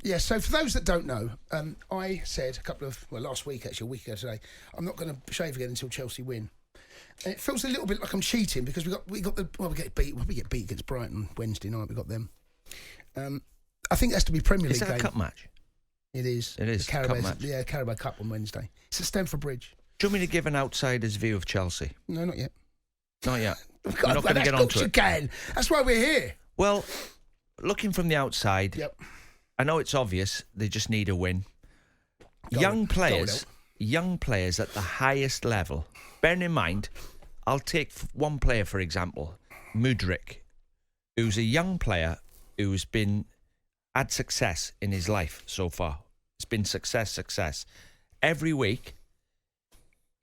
Yeah, so for those that don't know, I said last week, actually, a week ago today, I'm not going to shave again until Chelsea win. And it feels a little bit like I'm cheating because we get beat against Brighton Wednesday night. We got them. I think it has to be Premier League. Is that game. a cup match? It is. It is. Carabao, cup match. Yeah, Carabao Cup on Wednesday. It's at Stamford Bridge. Do you want me to give an outsider's view of Chelsea? No, not yet. Not yet. You're not going to get onto it. You can. That's why we're here. Well, looking from the outside, Yep. I know it's obvious. They just need a win. Young players at the highest level. Bearing in mind, I'll take one player for example, Mudryk, who's a young player who's had success in his life so far. It's been success. Every week,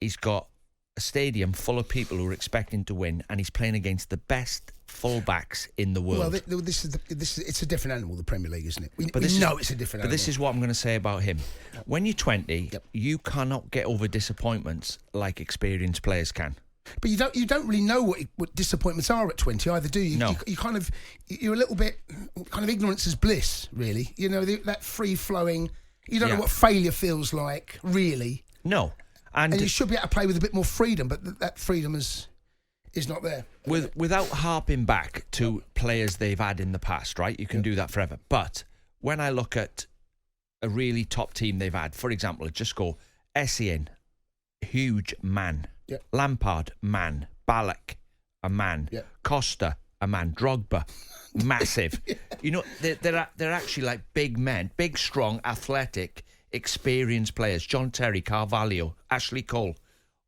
he's got a stadium full of people who are expecting to win, and he's playing against the best fullbacks in the world. Well, it's a different animal, the Premier League, isn't it? We know it's a different animal. But this is what I'm going to say about him. When you're 20, you cannot get over disappointments like experienced players can. But you don't really know what disappointments are at 20 either, do you? No. You're a little bit kind of ignorance is bliss, really. You know, that free flowing. You don't know what failure feels like, really. No. And you should be able to play with a bit more freedom, but that freedom is not there. Without harping back to players they've had in the past, right? You can do that forever. But when I look at a really top team they've had, for example, just go Essien, huge man. Yep. Lampard, man. Ballack, a man. Yep. Costa, a man. Drogba, massive. You know, they're actually like big men, big, strong, athletic, experienced players. John Terry, Carvalho, Ashley Cole,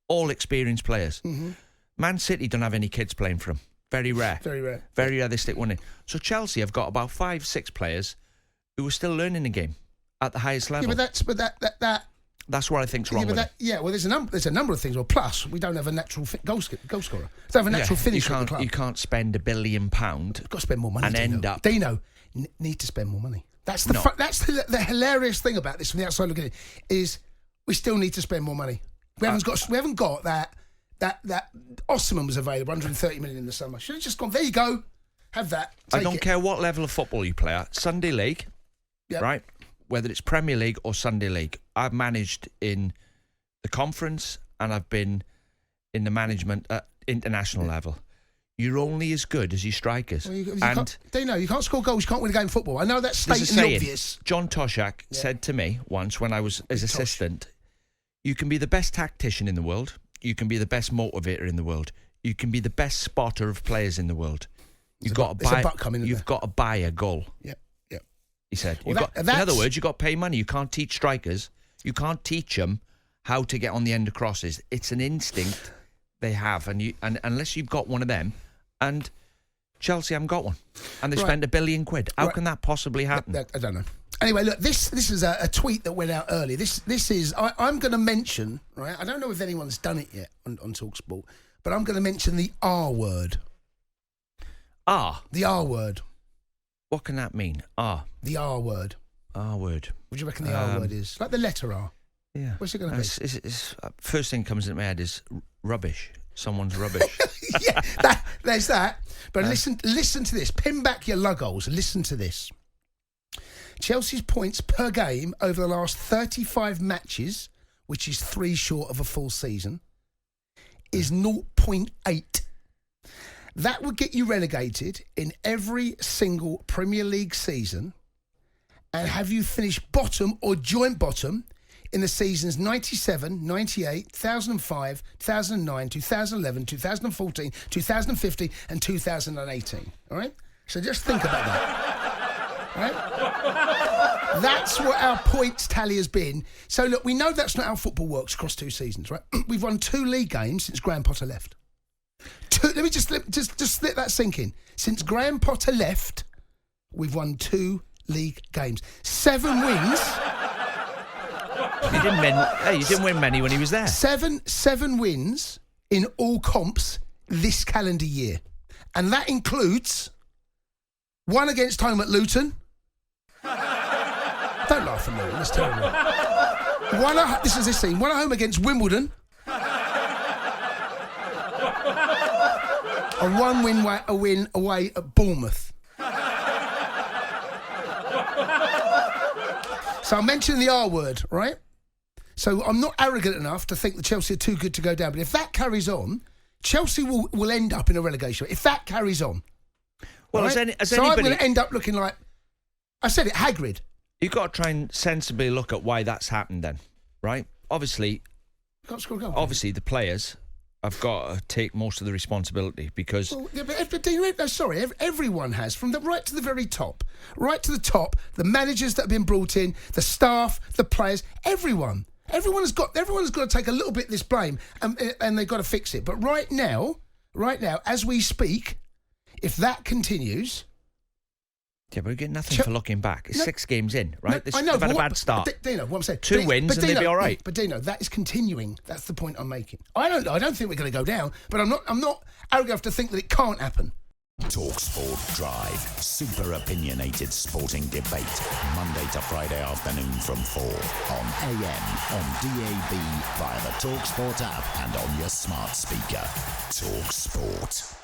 all experienced players. Mm-hmm. Man City don't have any kids playing for them. Very rare. Very rare. Very rare they stick one in. So Chelsea have got about 5-6 players who are still learning the game at the highest level. Yeah, that's what I think's wrong with it. Well, there's a number of things. Well, plus we don't have a natural goal scorer. We don't have a natural finisher at the club. You can't spend £1 billion. You've got to spend more money. And end up. Dino need to spend more money. That's the hilarious thing about this from the outside looking at it is we still need to spend more money. We haven't got that Osimhen was available, 130 million in the summer. Should have just gone, there you go, have that. I don't care what level of football you play at. Sunday League, right? Whether it's Premier League or Sunday League. I've managed in the conference and I've been in the management at international level. You're only as good as your strikers. Well, you can't score goals, you can't win a game of football. I know that's stating the obvious. John Toshak said to me once when I was his assistant, you can be the best tactician in the world, you can be the best motivator in the world, you can be the best spotter of players in the world. You've got to buy a goal. Yeah. He said. In other words, you've got to pay money. You can't teach strikers. You can't teach them how to get on the end of crosses. It's an instinct they have, and unless you've got one of them, and Chelsea haven't got one, and they spent £1 billion. How can that possibly happen? I don't know. Anyway, look, this is a tweet that went out early. This is I'm going to mention, right? I don't know if anyone's done it yet on talkSPORT, but I'm going to mention the R word. The R word. What can that mean? The R word. R word. What do you reckon the R word is? Like the letter R. Yeah. What's it going to be? First thing that comes into my head is rubbish. Someone's rubbish. There's that. But listen to this. Pin back your lugholes. Listen to this. Chelsea's points per game over the last 35 matches, which is 3 short of a full season, is 0.8. That would get you relegated in every single Premier League season and have you finished bottom or joint bottom in the seasons 97, 98, 2005, 2009, 2011, 2014, 2015 and 2018. All right? So just think about that. All right? That's what our points tally has been. So look, we know that's not how football works across 2 seasons, right? We've won 2 league games since Graham Potter left. Let me just let that sink in. Since Graham Potter left, we've won 2 league games. 7 wins. You didn't win many when he was there. 7 wins in all comps this calendar year. And that includes 1 against home at Luton. Don't laugh at Luton, that's terrible. This scene. 1 at home against Wimbledon. And 1 win away at Bournemouth. So I'm mentioning the R word, right? So I'm not arrogant enough to think that Chelsea are too good to go down. But if that carries on, Chelsea will end up in a relegation. If that carries on. Well, right? has so anybody... I'm going to end up looking like, I said it, Hagrid. You've got to try and sensibly look at why that's happened then, right? Obviously, the players have got to take most of the responsibility because... Well, yeah, but everyone has, from the right to the very top. Right to the top, the managers that have been brought in, the staff, the players, everyone. Everyone's got to take a little bit of this blame and they've got to fix it. But right now, as we speak, if that continues... Yeah, but we get nothing for looking back. It's 6 games in, right? I know. They've had a bad start. Dino, what I'm saying... 2 wins and they'll be all right. But Dino, that is continuing. That's the point I'm making. I don't think we're going to go down, but I'm not arrogant enough to think that it can't happen. talkSPORT Drive. Super opinionated sporting debate. Monday to Friday afternoon from 4 on AM, on DAB, via the talkSPORT app and on your smart speaker. talkSPORT.